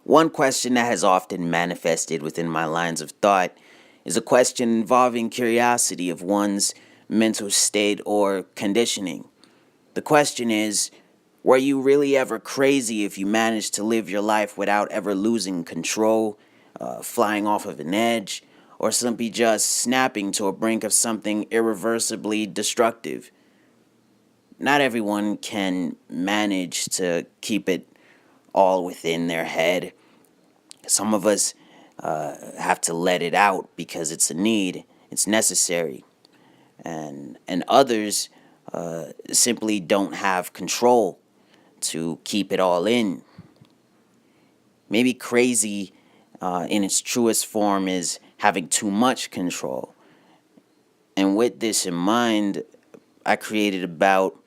One question that has often manifested within my lines of thought is a question involving curiosity of one's mental state or conditioning. The question is, were you really ever crazy if you managed to live your life without ever losing control, flying off of an edge, or simply just snapping to a brink of something irreversibly destructive? Not everyone can manage to keep it all within their head. Some of us have to let it out because it's a need, it's necessary. And others simply don't have control to keep it all in. Maybe crazy in its truest form is having too much control. And with this in mind, I created about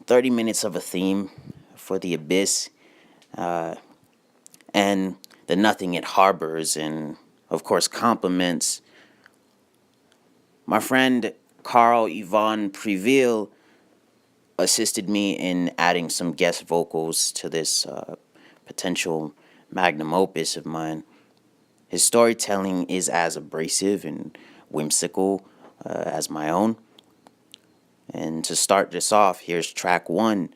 30 minutes of a theme for the abyss and the nothing it harbors and, of course, complements. My friend Carl Yvonne Preville assisted me in adding some guest vocals to this potential magnum opus of mine. His storytelling is as abrasive and whimsical as my own. And to start this off, here's track 1.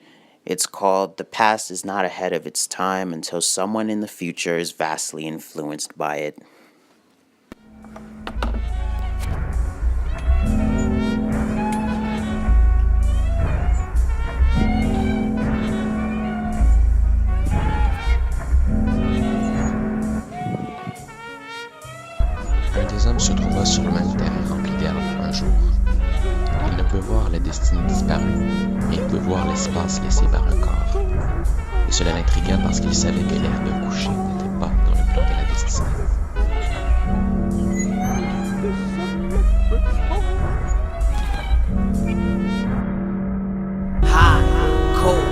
It's called "The Past is Not Ahead of Its Time Until Someone in the Future is Vastly Influenced by It." Un des hommes se trouva sur le même terrain rempli d'herbe un jour. Il ne peut voir la destinée disparue, mais il peut voir l'espace laissé par un corps. Et cela l'intrigua parce qu'il savait que l'herbe couchée n'était pas dans le plan de la destinée. High, cool.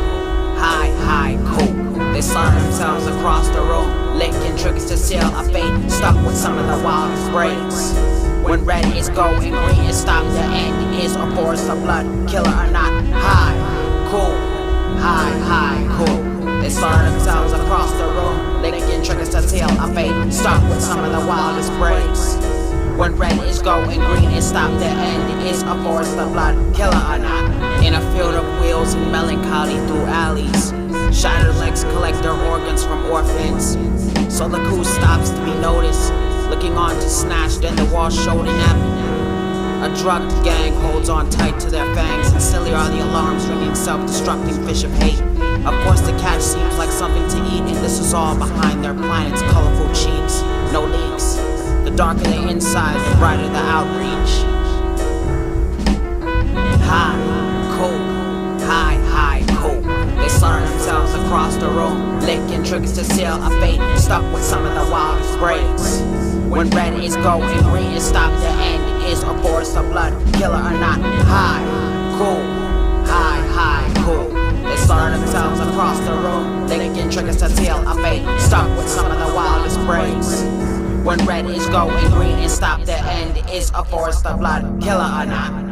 They slaughter themselves across the room, licking tricks to seal a fate, stuck with some of the wildest breaks. When red is go and green is stop, the end is a forest of blood, killer or not. High, cool. They slaughter themselves across the room, licking triggers to seal a fate, stuck with some of the wildest breaks. When red is go and green is stop, the end is a forest of blood, killer or not. In a field of wheels and melancholy through alleys, shattered legs collect their organs from orphans. So the coup stops to be noticed, looking on to snatch, then the wall showed inept. A drugged gang holds on tight to their fangs, and silly are the alarms ringing, self-destructing fish of hate. Of course the catch seems like something to eat, and this is all behind their planet's colorful cheeks. No leaks. The darker the inside, the brighter the outreach. High, cool. They slaughter themselves across the room, licking triggers to seal a fate, stuck with some of the wildest breaks. When red is go and green is stop, the end is a forest of blood, killer or not. High, cool. They slaughter themselves across the room, licking triggers to seal a fate, stuck with some of the wildest breaks. When red is go and green is stop, the end is a forest of blood, killer or not.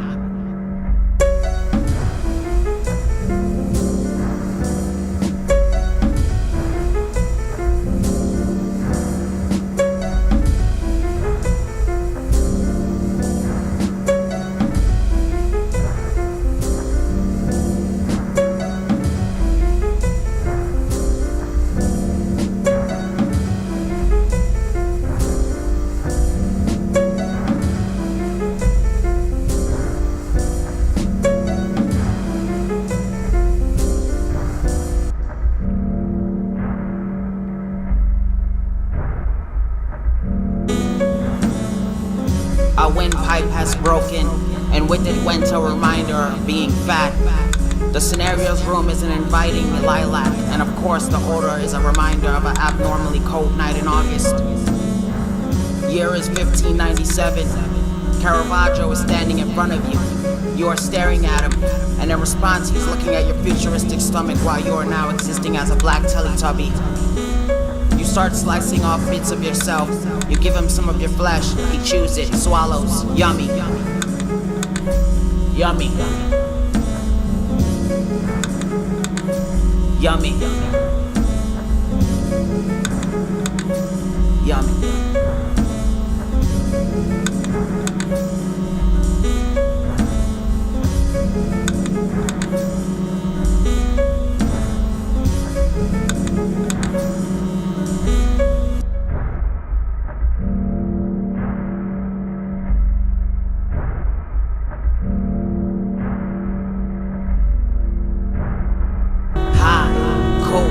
A windpipe has broken, and with it went a reminder of being fat. The scenario's room is an inviting lilac, and of course the odor is a reminder of an abnormally cold night in August. Year is 1597. Caravaggio is standing in front of you. You are staring at him, and in response he's looking at your futuristic stomach while you are now existing as a black Teletubby. You start slicing off bits of yourself. You give him some of your flesh. He chews it, swallows. Yummy. Yummy. Yummy. cool.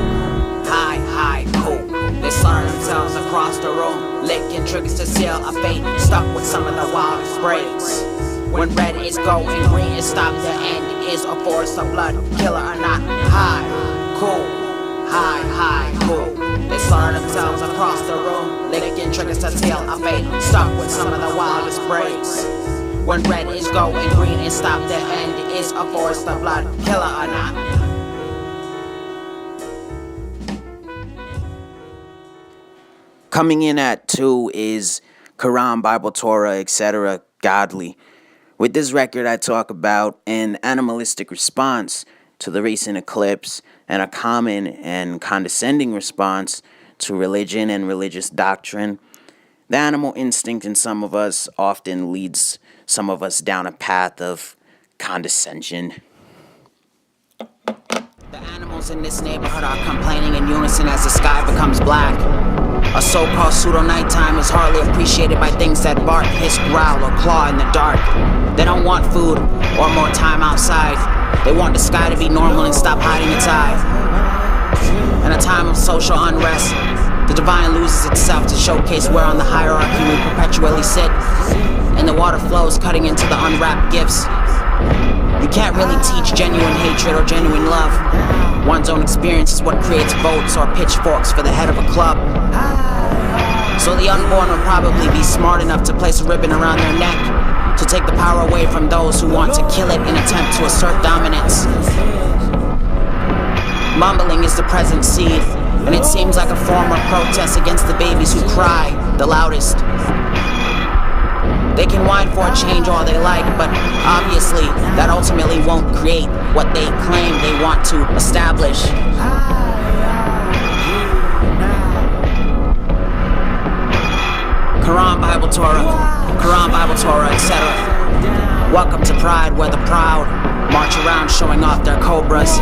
High, cool. They slaughter themselves across the room, licking triggers to seal a fate, stuck with some of the wildest breaks. When red is go and green is stop, the end is a forest of blood, killer or not. High, cool. High, cool. They slaughter themselves across the room, licking triggers to seal a fate, stuck with some of the wildest breaks. When red is go and green is stop, the end is a forest of blood, killer or not. Coming in at 2 is Quran, Bible, Torah, etc., godly. With this record, I talk about an animalistic response to the recent eclipse and a common and condescending response to religion and religious doctrine. The animal instinct in some of us often leads some of us down a path of condescension. The animals in this neighborhood are complaining in unison as the sky becomes black. A so-called pseudo-nighttime is hardly appreciated by things that bark, hiss, growl, or claw in the dark. They don't want food or more time outside. They want the sky to be normal and stop hiding its eye. In a time of social unrest, the divine loses itself to showcase where on the hierarchy we perpetually sit. And the water flows cutting into the unwrapped gifts. You can't really teach genuine hatred or genuine love. One's own experience is what creates votes or pitchforks for the head of a club. So the unborn will probably be smart enough to place a ribbon around their neck to take the power away from those who want to kill it in attempt to assert dominance. Mumbling is the present seed, and it seems like a form of protest against the babies who cry the loudest. They can whine for a change all they like, but obviously that ultimately won't create what they claim they want to establish. Quran, Bible, Torah, etc. Welcome to Pride, where the proud march around showing off their cobras.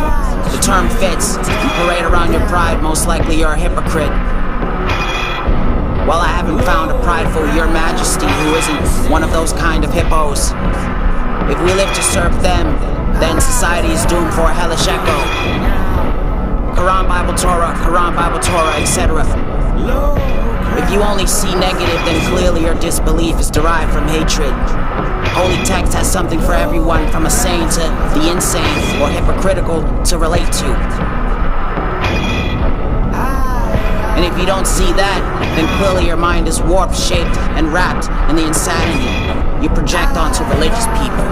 The term fits. You parade around your pride, most likely you're a hypocrite. Well, I haven't found a prideful Your Majesty who isn't one of those kind of hippos. If we live to serve them, then society is doomed for a hellish echo. Quran, Bible, Torah, etc. If you only see negative, then clearly your disbelief is derived from hatred. Holy text has something for everyone, from a sane to the insane or hypocritical to relate to. And if you don't see that, then clearly your mind is warped, shaped, and wrapped in the insanity you project onto religious people.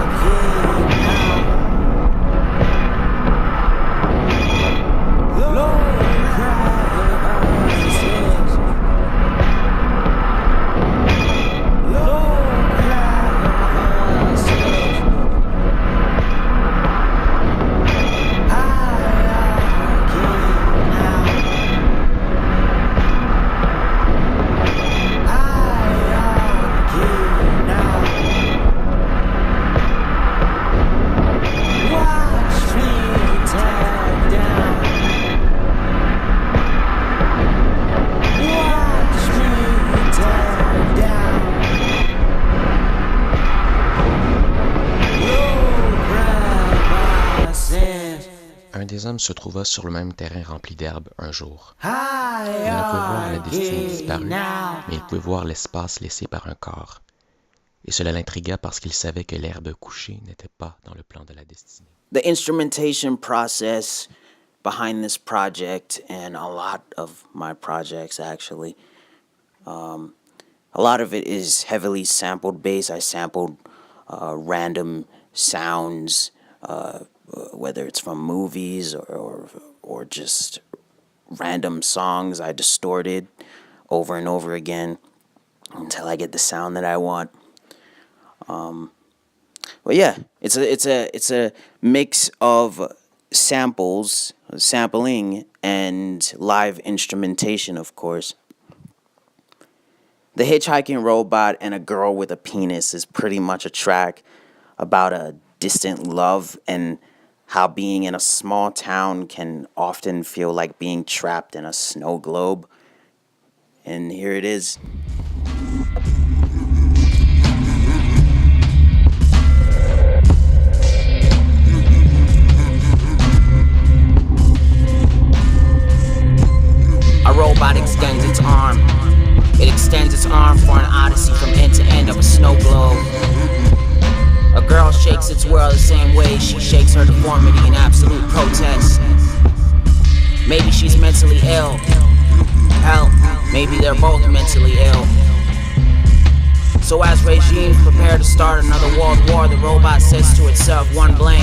Un des hommes se trouva sur le même terrain rempli d'herbe un jour. Il ne pouvait voir la destinée disparue, mais il pouvait voir l'espace laissé par un corps. Et cela l'intrigua parce qu'il savait que l'herbe couchée n'était pas dans le plan de la destinée. The instrumentation process behind this project, and a lot of my projects actually, a lot of it is heavily sampled based. I sampled random sounds, whether it's from movies or just random songs I distorted over and over again until I get the sound that I want. But yeah, it's a mix of sampling, and live instrumentation, of course. The Hitchhiking Robot and a Girl with a Penis is pretty much a track about a distant love and how being in a small town can often feel like being trapped in a snow globe. And here it is. conformity and absolute protest. Maybe she's mentally ill. Hell, maybe they're both mentally ill. So as regimes prepare to start another world war, the robot says to itself one blank: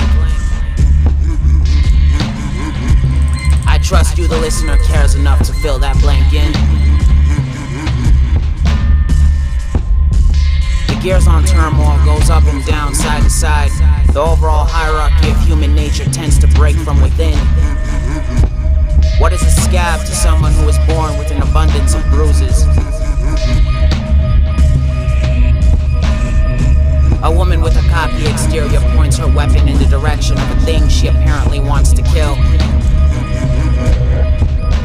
I trust you, the listener, cares enough to fill that blank in. The gears on turmoil goes up and down, side to side. The overall hierarchy of human nature tends to break from within. What is a scab to someone who is born with an abundance of bruises? A woman with a cocky exterior points her weapon in the direction of a thing she apparently wants to kill.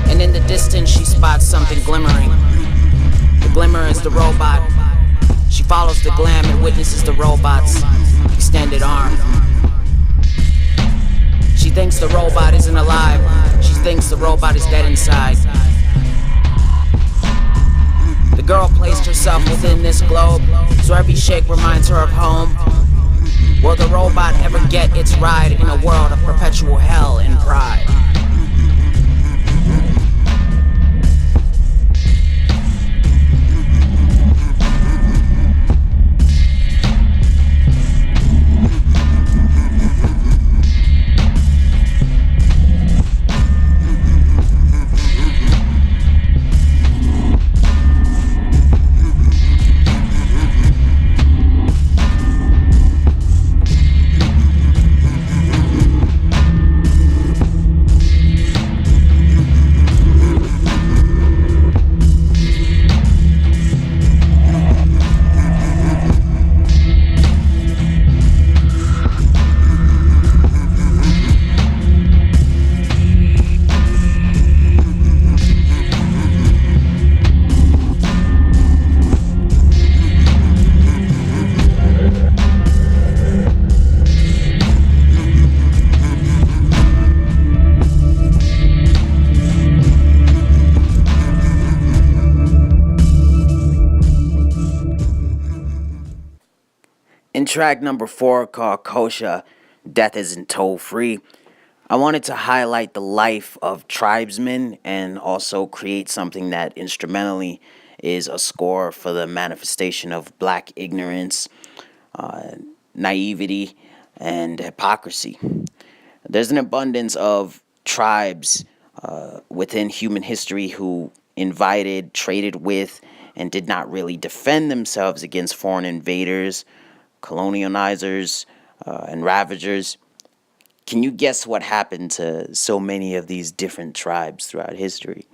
And in the distance she spots something glimmering. The glimmer is the robot. She follows the glam and witnesses the robot's extended arm. She thinks the robot isn't alive. She thinks the robot is dead inside. The girl placed herself within this globe, so every shake reminds her of home. Will the robot ever get its ride in a world of perpetual hell and pride? In track number 4, called Xhosa, Death Isn't Toll Free, I wanted to highlight the life of tribesmen and also create something that instrumentally is a score for the manifestation of black ignorance, naivety, and hypocrisy. There's an abundance of tribes within human history who invited, traded with, and did not really defend themselves against foreign invaders, colonizers, and ravagers. Can you guess what happened to so many of these different tribes throughout history?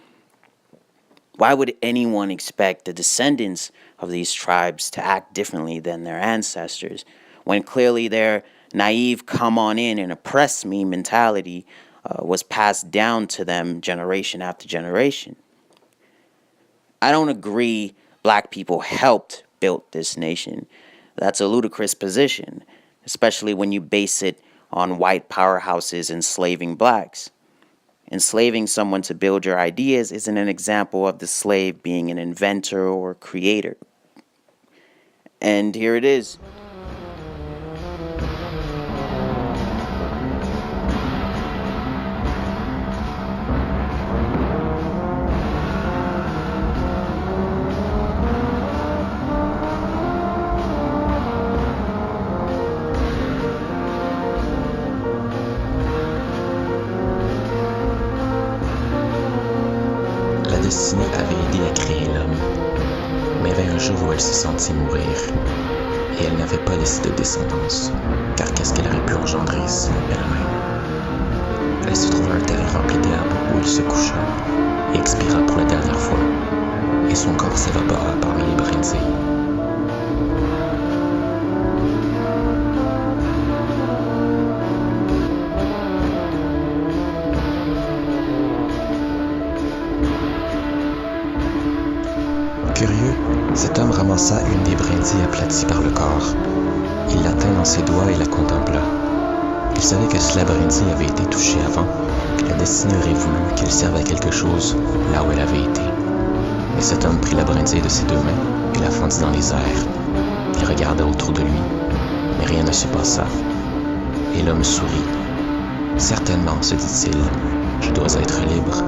Why would anyone expect the descendants of these tribes to act differently than their ancestors, when clearly their naive come on in and oppress me mentality was passed down to them generation after generation? I don't agree black people helped build this nation. That's a ludicrous position, especially when you base it on white powerhouses enslaving blacks. Enslaving someone to build your ideas isn't an example of the slave being an inventor or creator. And here it is. La destinée avait aidé à créer l'homme, mais il y avait un jour où elle se sentit mourir, et elle n'avait pas laissé de descendance, car qu'est-ce qu'elle aurait pu engendrer sinon elle-même? Elle se trouva un terrain rempli d'herbes où elle se coucha et expira pour la dernière fois, et son corps s'évapora parmi les brindilles. Curieux, cet homme ramassa une des brindilles aplaties par le corps. Il la tint dans ses doigts et la contempla. Il savait que si la brindille avait été touchée avant, la destinée aurait voulu qu'elle serve à quelque chose là où elle avait été. Mais cet homme prit la brindille de ses deux mains et la fendit dans les airs. Il regarda autour de lui, mais rien ne se passa. Et l'homme sourit, Certainement, se dit-il, je dois être libre.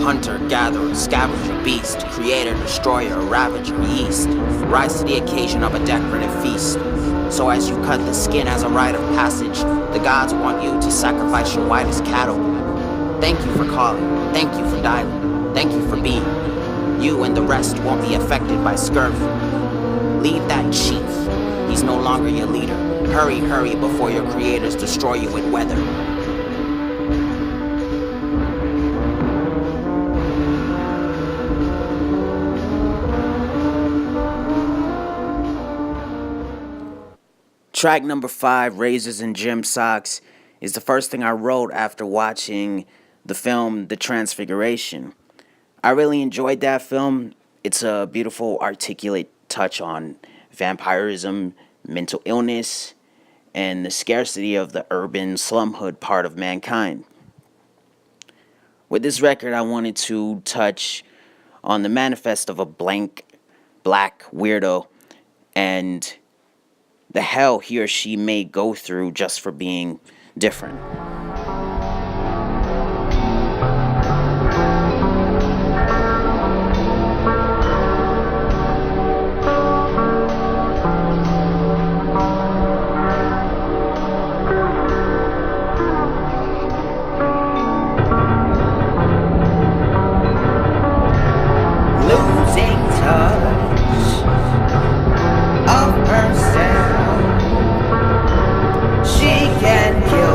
Hunter, gatherer, scavenger, beast, creator, destroyer, ravager, yeast, rise to the occasion of a decorative feast. So as you cut the skin as a rite of passage, the gods want you to sacrifice your whitest cattle. Thank you for calling, thank you for dialing, thank you for being. You and the rest won't be affected by scurvy. Leave that chief, he's no longer your leader. Hurry, hurry before your creators destroy you with weather. Track number 5, Razors and Gym Socks, is the first thing I wrote after watching the film The Transfiguration. I really enjoyed that film. It's a beautiful, articulate touch on vampirism, mental illness, and the scarcity of the urban slumhood part of mankind. With this record, I wanted to touch on the manifest of a blank, black weirdo and the hell he or she may go through just for being different. Losing touch of herself. She can kill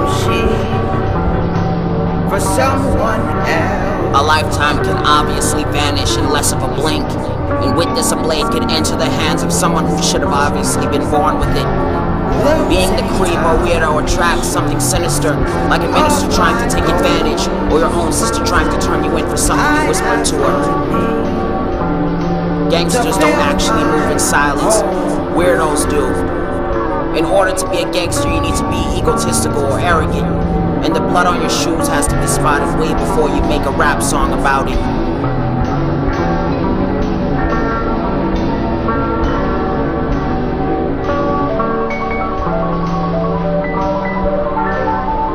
for someone else. A lifetime can obviously vanish in less of a blink, and with this a blade can enter the hands of someone who should have obviously been born with it. Being the creep or weirdo attracts something sinister, like a minister trying to take advantage, or your own sister trying to turn you in for something you whispered to her. Gangsters don't actually move in silence, weirdos do. In order to be a gangster, you need to be egotistical or arrogant, and the blood on your shoes has to be spotted way before you make a rap song about it.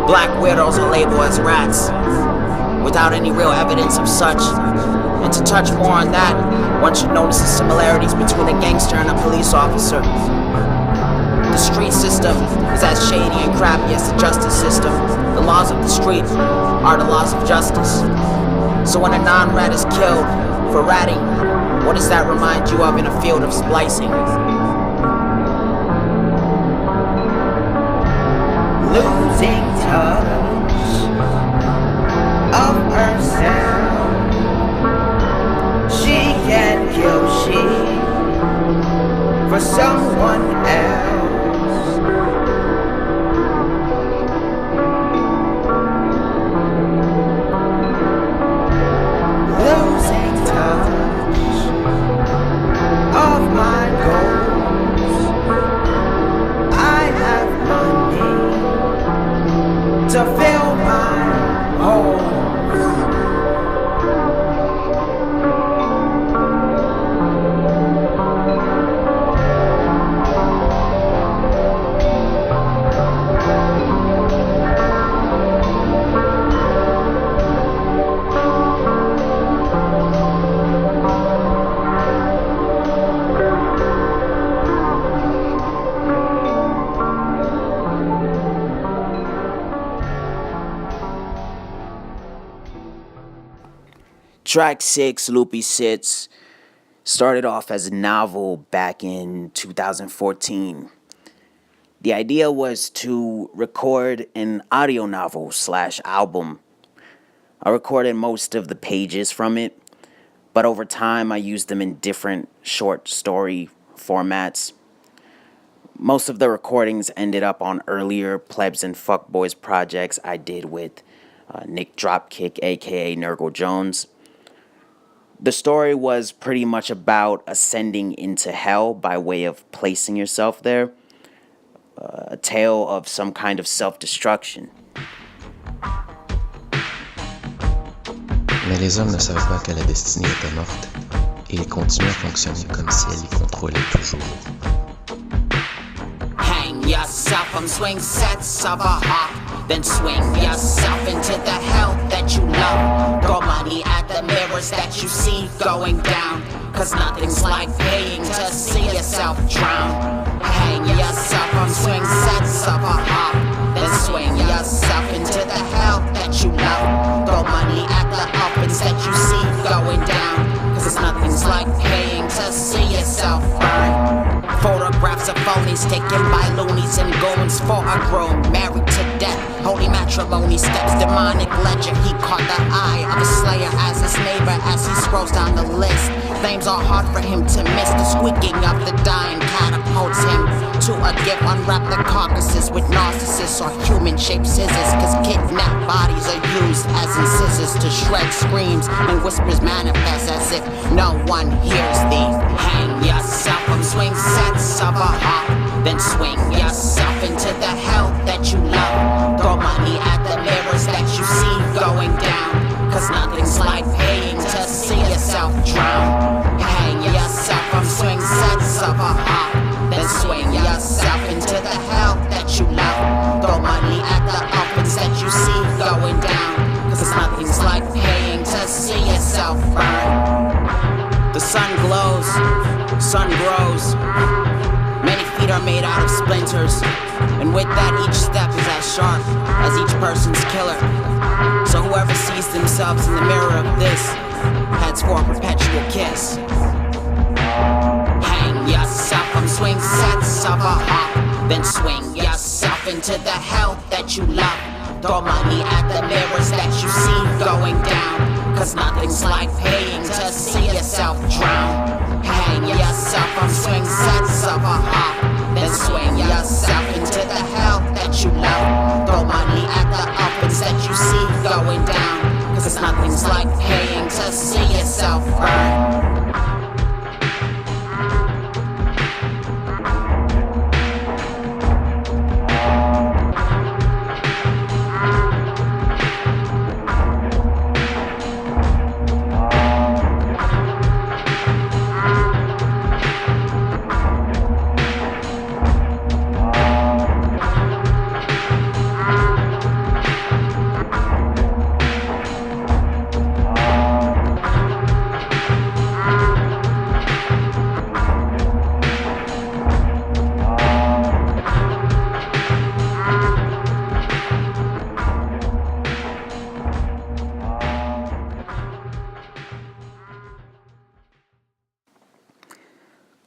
Black weirdos are labeled as rats, without any real evidence of such. And to touch more on that, one should notice the similarities between a gangster and a police officer. The street system is as shady and crappy as the justice system. The laws of the street are the laws of justice. So when a non-rat is killed for ratting, what does that remind you of in a field of splicing? Losing touch of herself. She can kill for someone else. Losing touch of my goals. I have money to fill my holes. Track 6, Loopy Cysts, started off as a novel back in 2014. The idea was to record an audio novel / album I recorded most of the pages from it, but over time I used them in different short story formats. Most of the recordings ended up on earlier Plebs and Fuckboys projects I did with Nick Dropkick, aka Nurgle Jones. The story was pretty much about ascending into hell by way of placing yourself there, a tale of some kind of self-destruction. Mais les hommes ne savaient pas que la destinée était morte, et ils continuaient à fonctionner comme si elle les contrôlait toujours. Hang yourself from swing sets of a hop, then swing yourself into the hell that you love. Throw money at the mirrors that you see going down, cause nothing's like paying to see yourself drown. Hang yourself from swing sets of a hop, then swing yourself into the hell that you love. Throw money at the uppings that you see going down, cause nothing's like paying to see yourself burn. Photographs of phonies taken by loonies and goons for a groom, married to death. Holy matrimony steps, demonic ledger. He caught the eye of a slayer as his neighbor as he scrolls down the list. Flames are hard for him to miss. The squeaking of the dying catapults him to a gift. Unwrap the carcasses with narcissists or human-shaped scissors, cause kidnapped bodies are used as incisors to shred screams, and whispers manifest as if no one hears thee. Hang yourself from swing sets of a hop, then swing yourself into the hell that you love. Throw money at the mirrors that you see going down, cause nothing's like paying to see yourself drown. Hang yourself from swing sets of a hop, then swing yourself into the hell that you love. Throw money at the uppings that you see going down, cause nothing's like paying to see yourself burn. The sun glows, sun grows. Many feet are made out of splinters, and with that each step is as sharp as each person's killer. So whoever sees themselves in the mirror of this heads for a perpetual kiss. Hang yourself from swing sets of a hop, then swing yourself into the hell that you love. Throw money at the mirrors that you see going down, cause nothing's like paying to see yourself drown. Hang yourself from swing sets of a hop, then swing yourself into the hell that you love. Throw money at the uppings that you see going down, cause nothing's like paying to see yourself burn.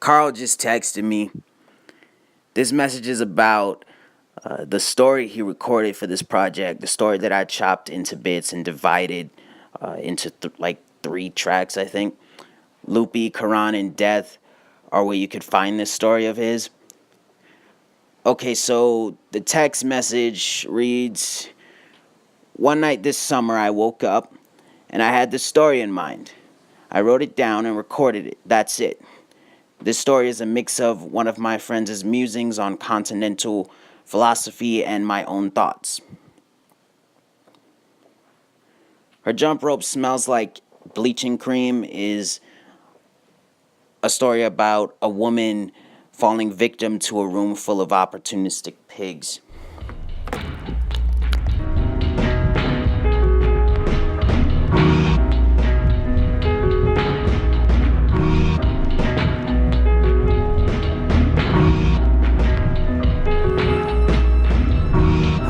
Carl just texted me. This message is about the story he recorded for this project, the story that I chopped into bits and divided into three tracks, I think. Loopy, Quran, and Death are where you could find this story of his. Okay, so the text message reads, "One night this summer I woke up and I had this story in mind. I wrote it down and recorded it. That's it. This story is a mix of one of my friends' musings on continental philosophy and my own thoughts. Her Jump Rope Smells Like Bleaching Cream is a story about a woman falling victim to a room full of opportunistic pigs.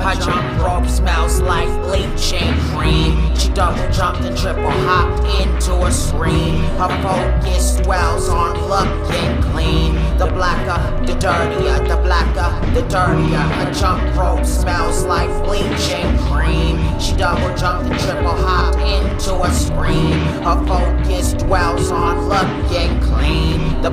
Her jump rope smells like bleaching cream. She double jumped and triple hopped into a screen. Her focus dwells on looking clean. The blacker, the dirtier, the blacker, the dirtier. Her jump rope smells like bleaching cream. She double jumped and triple hopped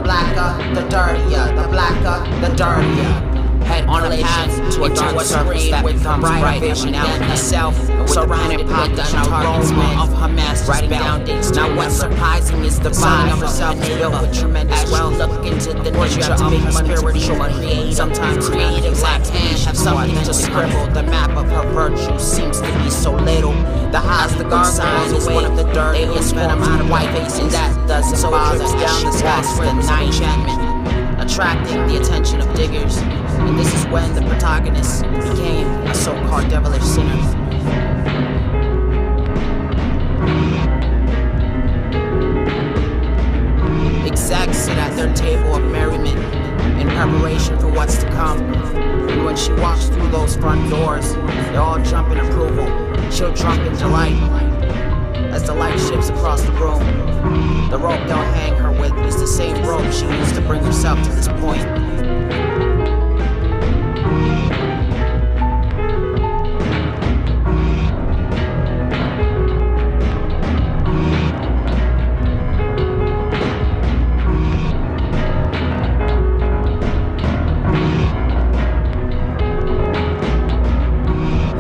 blacker, the dirtier, the blacker, the dirtier. Head on a path to a dark surface that becomes bright vision out in itself, surrounded by the aroma of her master's belt. Now what's surprising is the vibe of herself is built with tremendous wealth. Look into the nature of her spiritual creative. Sometimes creative like hands have something to scribble. The map of her virtue seems to be so little. The highs, the guard sign is one of the dirtiest forms of white faces that doesn't bother down the past the night enchantment, attracting the attention of diggers. And this is when the protagonist became a so-called devilish sinner. Execs sit at their table of merriment in preparation for what's to come. And when she walks through those front doors, they all jump in approval. She'll jump in delight as the light shifts across the room. The rope they'll hang her with is the same rope she used to bring herself to this point.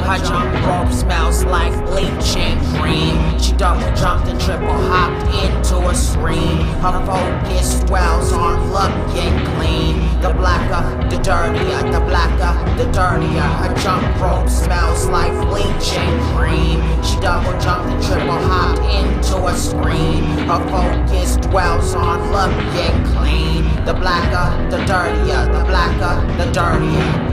Her jump rope smells like bleaching cream. She double jumped and triple hopped into a scream. Her focus dwells on looking clean. The blacker, the dirtier, the blacker, the dirtier. Her jump rope smells like bleaching cream. She double jumped and triple hopped into a scream. Her focus dwells on looking clean. The blacker, the dirtier, the blacker, the dirtier.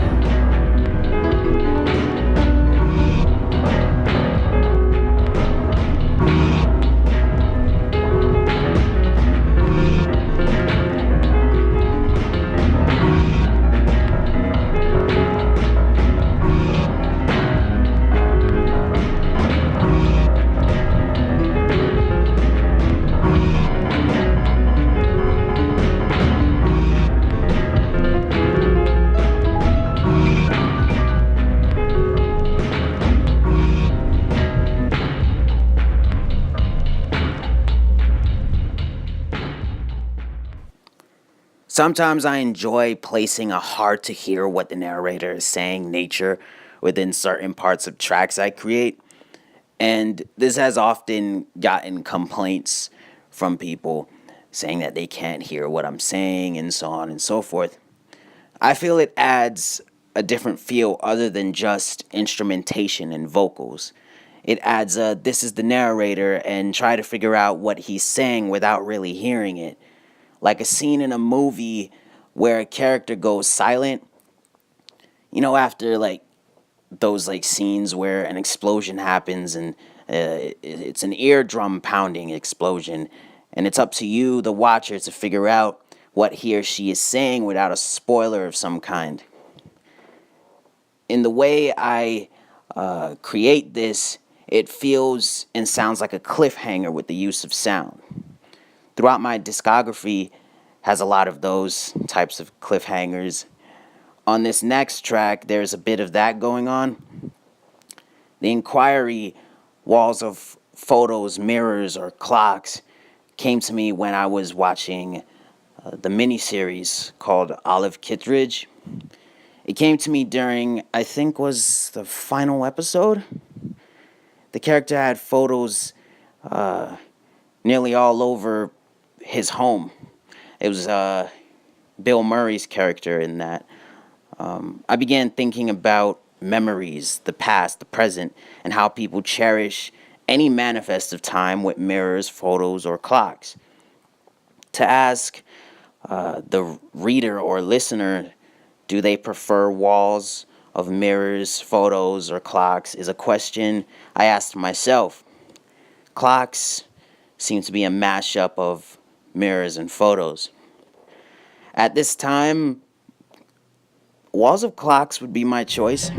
Sometimes I enjoy placing a hard to hear what the narrator is saying nature within certain parts of tracks I create. And this has often gotten complaints from people saying that they can't hear what I'm saying and so on and so forth. I feel it adds a different feel other than just instrumentation and vocals. It adds a this is the narrator and try to figure out what he's saying without really hearing it. Like a scene in a movie where a character goes silent. You know, after like those like scenes where an explosion happens and it's an eardrum pounding explosion, and it's up to you, the watcher, to figure out what he or she is saying without a spoiler of some kind. In the way I create this, it feels and sounds like a cliffhanger with the use of sound. Throughout my discography has a lot of those types of cliffhangers. On this next track, there's a bit of that going on. The inquiry, walls of photos, mirrors, or clocks, came to me when I was watching the miniseries called Olive Kittredge. It came to me during, I think was the final episode. The character had photos nearly all over his home. It was Bill Murray's character in that. I began thinking about memories, the past, the present, and how people cherish any manifest of time with mirrors, photos, or clocks. To ask the reader or listener, do they prefer walls of mirrors, photos, or clocks, is a question I asked myself. Clocks seem to be a mashup of mirrors and photos. At this time, walls of clocks would be my choice.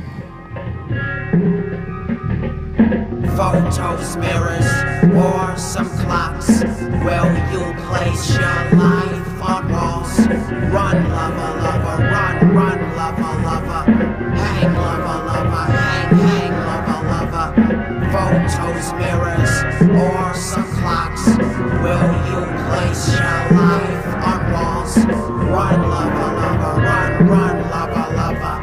Photos, mirrors, or some clocks. Will you place your life on walls? Run, lover, lover, run, run, lover, lover. Hang, lover, lover, hang, hang, lover, lover. Photos, mirrors, or some clocks. Will you place your life on walls? walls. Run, lover, lover, run, lover, lover.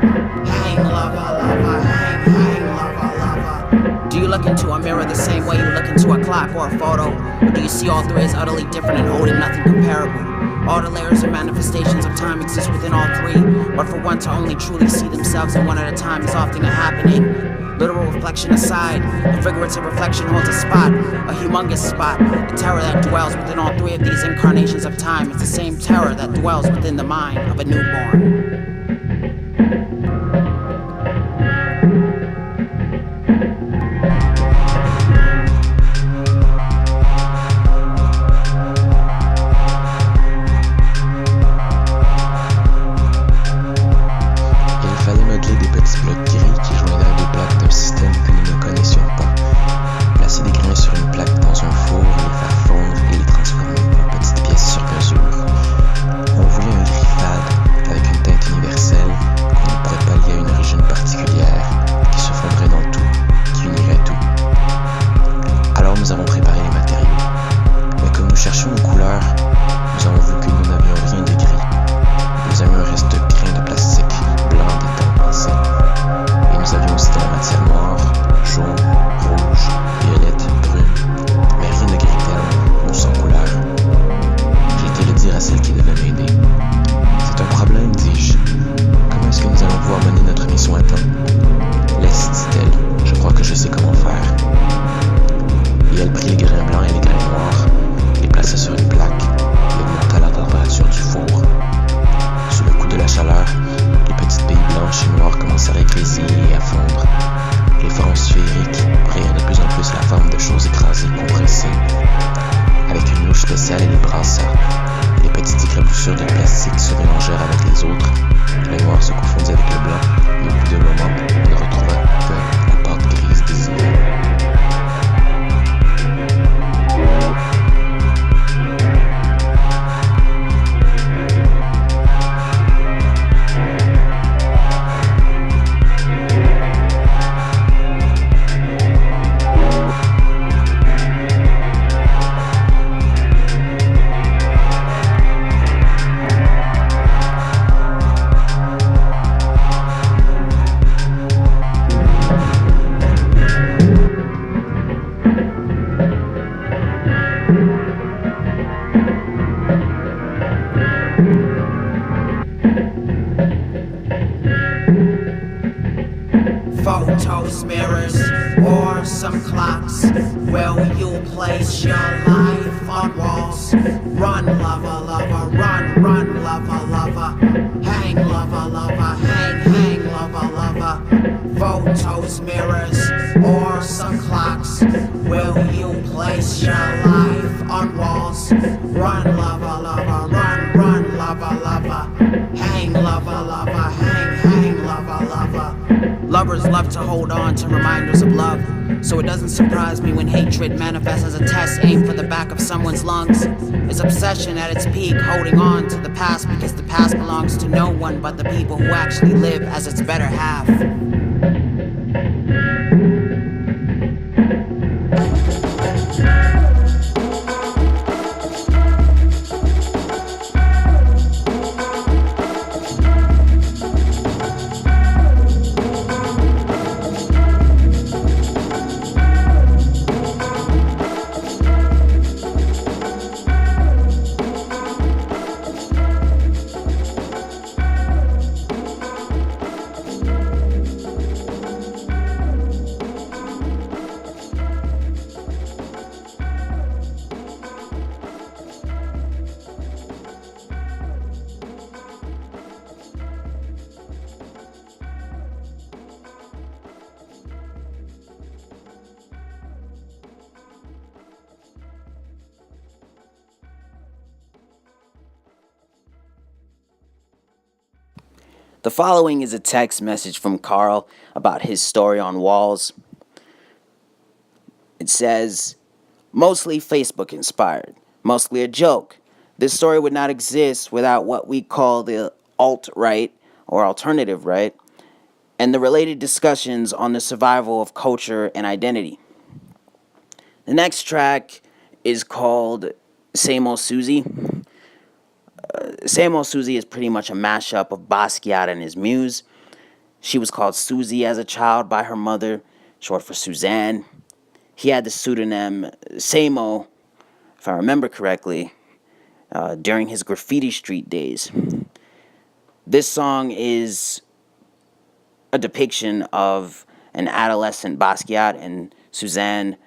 Hang, lover, lover, hang, lover, lover. Do you look into a mirror the same way you look into a clock or a photo? Or do you see all three as utterly different and holding nothing comparable? All the layers and manifestations of time exist within all three, but for one to only truly see themselves in one at a time is often a happening. Literal reflection aside, the figurative reflection holds a spot, a humongous spot. The terror that dwells within all three of these incarnations of time is the same terror that dwells within the mind of a newborn. Photos, mirrors, or some clocks. Will you place your life on walls? Run, lover, lover, run, lover, lover. Hang, lover, lover, hang, lover, lover. Photos, mirrors, or some clocks. Will you place your life on walls? Run, lover, lover, run, lover, lover. Hang, lover, lover, hang, lover, lover. Lovers love to hold on to reminders of love, so it doesn't surprise me when hatred manifests as a test aimed for the back of someone's lungs. Is obsession at its peak, holding on to the past because the past belongs to no one but the people who actually live as its better half. The following is a text message from Carl about his story on walls. It says, mostly Facebook inspired, mostly a joke. This story would not exist without what we call the alt-right or alternative right, and the related discussions on the survival of culture and identity. The next track is called SAMOsuzy. SAMOsuzy is pretty much a mashup of Basquiat and his muse. She was called Suzy as a child by her mother, short for Suzanne. He had the pseudonym Samo, if I remember correctly, during his graffiti street days. This song is a depiction of an adolescent Basquiat and Suzanne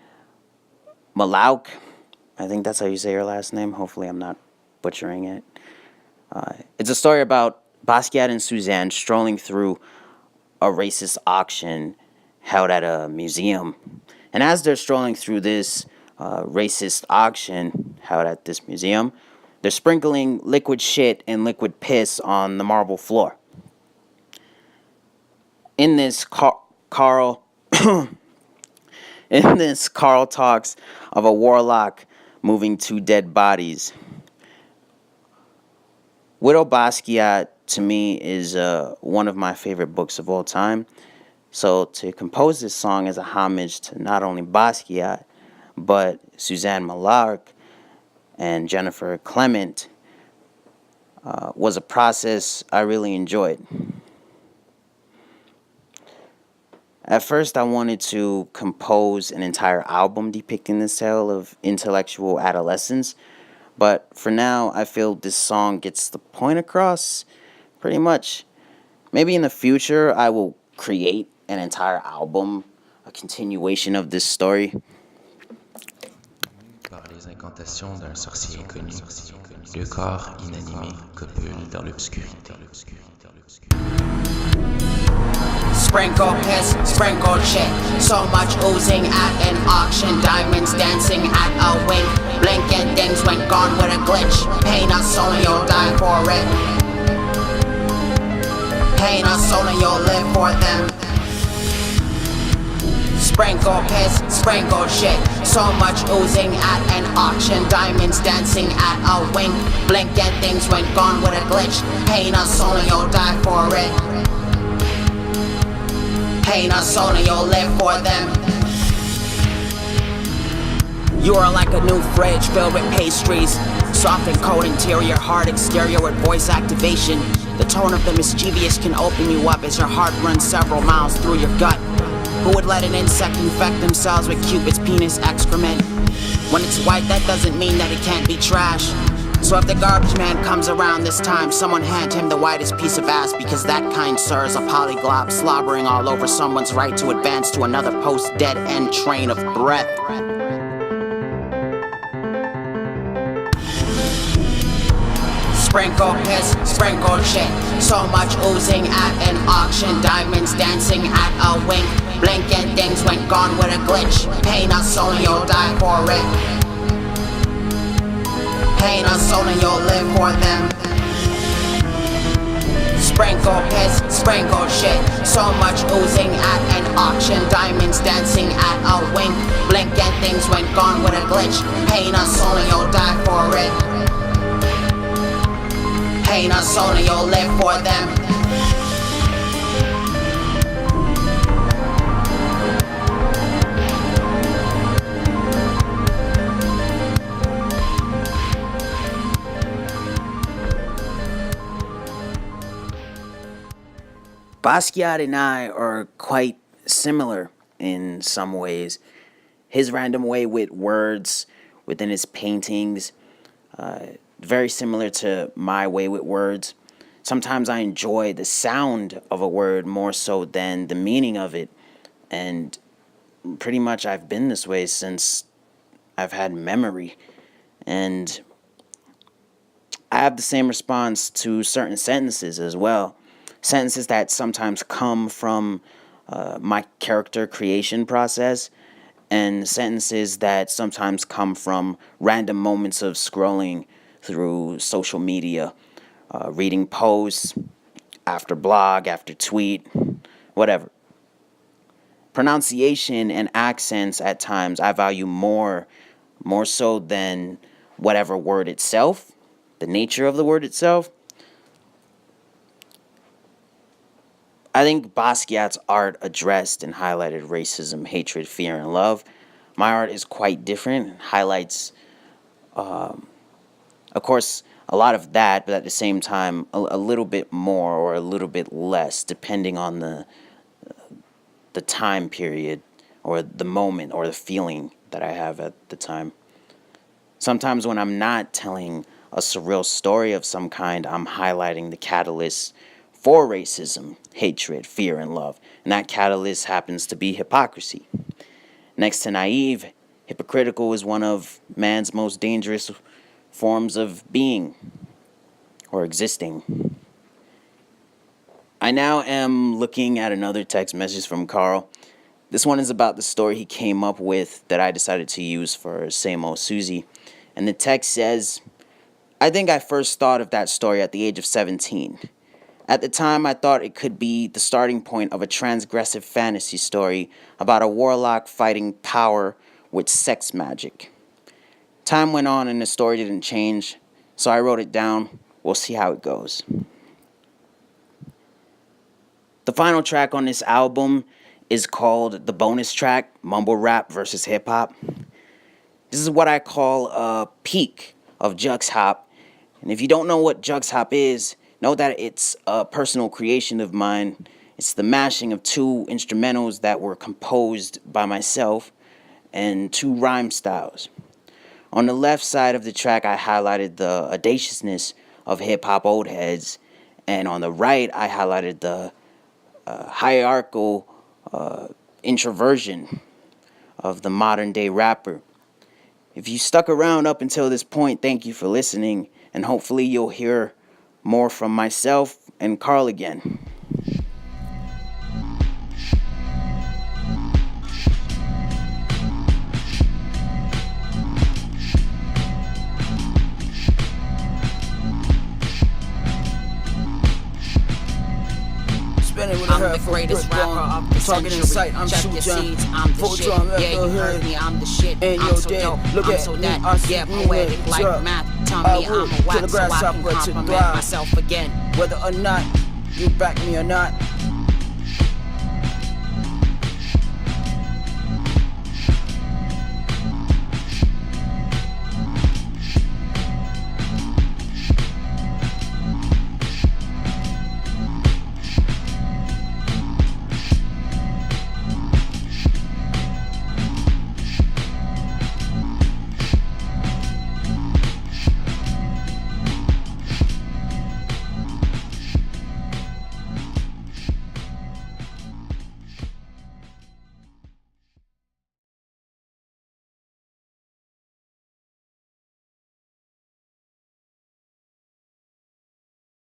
Malauk. I think that's how you say her last name. Hopefully I'm not butchering it. It's a story about Basquiat and Suzanne strolling through a racist auction held at a museum. And as they're strolling through this racist auction held at this museum, they're sprinkling liquid shit and liquid piss on the marble floor. In this, Carl talks of a warlock moving two dead bodies. Widow Basquiat, to me, is one of my favorite books of all time. So to compose this song as a homage to not only Basquiat, but Suzanne Malauk and Jennifer Clement was a process I really enjoyed. At first, I wanted to compose an entire album depicting this tale of intellectual adolescence, but for now, I feel this song gets the point across, pretty much. Maybe in the future, I will create an entire album, a continuation of this story. Par les incantations d'un sorcier inconnu, le corps inanimé copule dans l'obscurité. Sprinkle piss, sprinkle shit. So much oozing at an auction. Diamonds dancing at a wink. Blinking things went gone with a glitch. Pain us only you'll die for it. Pain us only you'll live for them. Sprinkle piss, sprinkle shit. So much oozing at an auction. Diamonds dancing at a wink. Blinking things went gone with a glitch. Pain us only you'll die for it. Pain us only you'll live for them. You are like a new fridge filled with pastries. Soft and cold interior, hard exterior with voice activation. The tone of the mischievous can open you up as your heart runs several miles through your gut. Who would let an insect infect themselves with Cupid's penis excrement? When it's white, that doesn't mean that it can't be trash. So if the garbage man comes around this time, someone hand him the whitest piece of ass, because that kind sir is a polyglot slobbering all over someone's right to advance to another post-dead end train of breath. Sprinkle piss, sprinkle shit. So much oozing at an auction. Diamonds dancing at a wink. Blinking things went gone with a glitch. Pain us only you'll die for it. Pain us only you'll live for them. Sprinkle piss, sprinkle shit. So much oozing at an auction. Diamonds dancing at a wink. Blinking things went gone with a glitch. Pain us only you'll die for it. Pain us only you'll live for them. Basquiat and I are quite similar in some ways. His random way with words within his paintings, very similar to my way with words. Sometimes I enjoy the sound of a word more so than the meaning of it. And pretty much I've been this way since I've had memory. And I have the same response to certain sentences as well. Sentences that sometimes come from my character creation process, and sentences that sometimes come from random moments of scrolling through social media, reading posts, after blog, after tweet, whatever. Pronunciation and accents at times I value more so than whatever word itself, the nature of the word itself. I think Basquiat's art addressed and highlighted racism, hatred, fear, and love. My art is quite different. It highlights a Of course, a lot of that, but at the same time, a little bit more or a little bit less, depending on the time period or the moment or the feeling that I have at the time. Sometimes when I'm not telling a surreal story of some kind, I'm highlighting the catalyst for racism, hatred, fear, and love. And that catalyst happens to be hypocrisy. Next to naive, hypocritical is one of man's most dangerous forms of being or existing. I now am looking at another text message from Carl. This one is about the story he came up with that I decided to use for SAMOsuzy. And the text says, I think I first thought of that story at the age of 17. At the time, I thought it could be the starting point of a transgressive fantasy story about a warlock fighting power with sex magic. Time went on and the story didn't change, so I wrote it down. We'll see how it goes. The final track on this album is called the bonus track, Mumble Rap versus Hip Hop. This is what I call a peak of Jux-hop. And if you don't know what Jux-hop is, know that it's a personal creation of mine. It's the mashing of two instrumentals that were composed by myself and two rhyme styles. On the left side of the track, I highlighted the audaciousness of hip-hop old heads, and on the right, I highlighted the hierarchical introversion of the modern-day rapper. If you stuck around up until this point, thank you for listening, and hopefully you'll hear more from myself and Carl again. I'm the greatest rapper of the century. Check your seeds, I'm the shit. Yeah, you heard me, I'm the shit. I'm so dope, I'm so that. Yeah, poetic like math. Tell me I'm a whack so I can compliment myself again. Whether or not you back me or not,